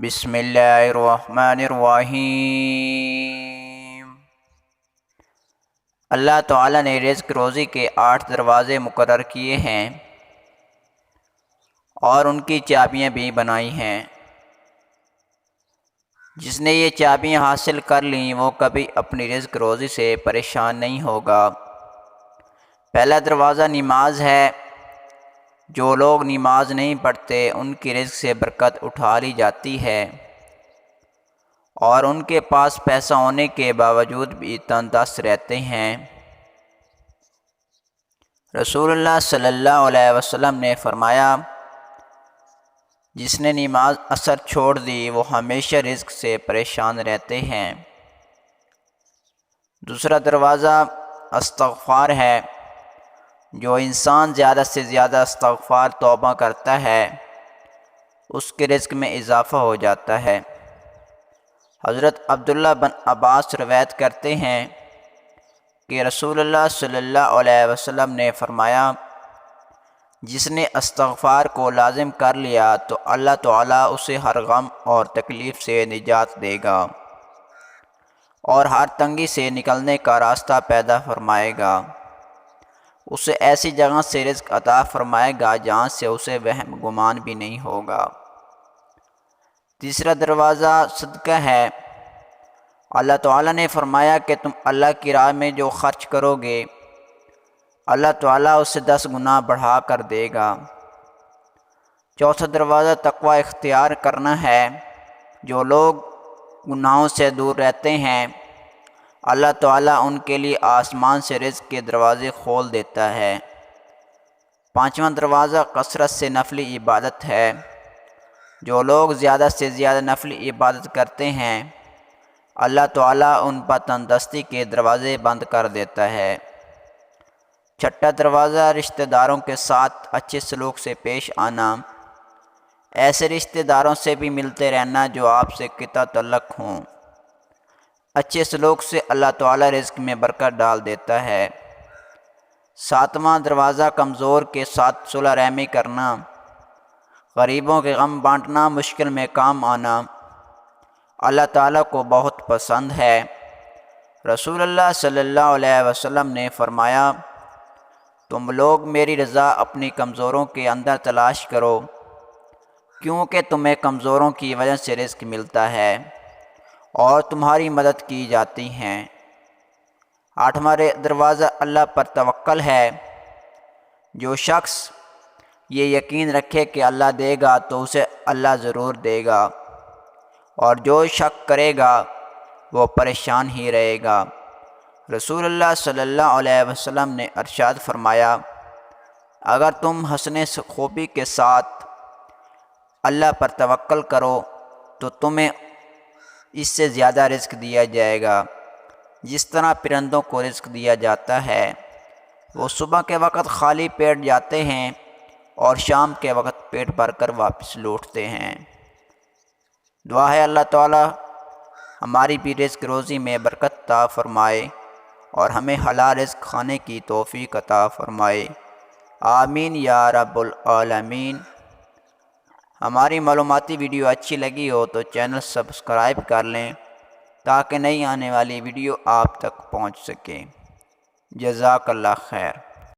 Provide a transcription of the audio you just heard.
بسم اللہ الرحمن الرحیم۔ اللہ تعالیٰ نے رزق روزی کے 8 دروازے مقرر کیے ہیں اور ان کی چابیاں بھی بنائی ہیں۔ جس نے یہ چابیاں حاصل کر لیں وہ کبھی اپنی رزق روزی سے پریشان نہیں ہوگا۔ پہلا دروازہ نماز ہے۔ جو لوگ نماز نہیں پڑھتے ان کی رزق سے برکت اٹھا لی جاتی ہے اور ان کے پاس پیسہ ہونے کے باوجود بھی تنگ دست رہتے ہیں۔ رسول اللہ صلی اللہ علیہ وسلم نے فرمایا، جس نے نماز عصر چھوڑ دی وہ ہمیشہ رزق سے پریشان رہتے ہیں۔ دوسرا دروازہ استغفار ہے۔ جو انسان زیادہ سے زیادہ استغفار توبہ کرتا ہے اس کے رزق میں اضافہ ہو جاتا ہے۔ حضرت عبداللہ بن عباس روایت کرتے ہیں کہ رسول اللہ صلی اللہ علیہ وسلم نے فرمایا، جس نے استغفار کو لازم کر لیا تو اللہ تعالیٰ اسے ہر غم اور تکلیف سے نجات دے گا اور ہر تنگی سے نکلنے کا راستہ پیدا فرمائے گا۔ اسے ایسی جگہ سے رزق عطا فرمائے گا جہاں سے اسے وہم گمان بھی نہیں ہوگا۔ تیسرا دروازہ صدقہ ہے۔ اللہ تعالیٰ نے فرمایا کہ تم اللہ کی راہ میں جو خرچ کرو گے اللہ تعالیٰ اسے 10 گنا بڑھا کر دے گا۔ چوتھا دروازہ تقوی اختیار کرنا ہے۔ جو لوگ گناہوں سے دور رہتے ہیں اللہ تعالیٰ ان کے لیے آسمان سے رزق کے دروازے کھول دیتا ہے۔ پانچواں دروازہ کثرت سے نفلی عبادت ہے۔ جو لوگ زیادہ سے زیادہ نفلی عبادت کرتے ہیں اللہ تعالیٰ ان پر تندرستی کے دروازے بند کر دیتا ہے۔ چھٹا دروازہ رشتہ داروں کے ساتھ اچھے سلوک سے پیش آنا۔ ایسے رشتہ داروں سے بھی ملتے رہنا جو آپ سے قطع تعلق ہوں۔ اچھے سلوک سے اللہ تعالیٰ رزق میں برکت ڈال دیتا ہے۔ ساتواں دروازہ کمزور کے ساتھ صلح رحمی کرنا۔ غریبوں کے غم بانٹنا، مشکل میں کام آنا اللہ تعالیٰ کو بہت پسند ہے۔ رسول اللہ صلی اللہ علیہ وسلم نے فرمایا، تم لوگ میری رضا اپنی کمزوروں کے اندر تلاش کرو کیونکہ تمہیں کمزوروں کی وجہ سے رزق ملتا ہے اور تمہاری مدد کی جاتی ہیں۔ آٹھواں دروازہ اللہ پر توکل ہے۔ جو شخص یہ یقین رکھے کہ اللہ دے گا تو اسے اللہ ضرور دے گا اور جو شک کرے گا وہ پریشان ہی رہے گا۔ رسول اللہ صلی اللہ علیہ وسلم نے ارشاد فرمایا، اگر تم حسن خوبی کے ساتھ اللہ پر توکل کرو تو تمہیں اس سے زیادہ رزق دیا جائے گا۔ جس طرح پرندوں کو رزق دیا جاتا ہے، وہ صبح کے وقت خالی پیٹ جاتے ہیں اور شام کے وقت پیٹ بھر کر واپس لوٹتے ہیں۔ دعا ہے اللہ تعالیٰ ہماری بھی رزق روزی میں برکت عطا فرمائے اور ہمیں حلال رزق کھانے کی توفیق عطا فرمائے۔ آمین یا رب العالمین۔ ہماری معلوماتی ویڈیو اچھی لگی ہو تو چینل سبسکرائب کر لیں تاکہ نئی آنے والی ویڈیو آپ تک پہنچ سکے۔ جزاک اللہ خیر۔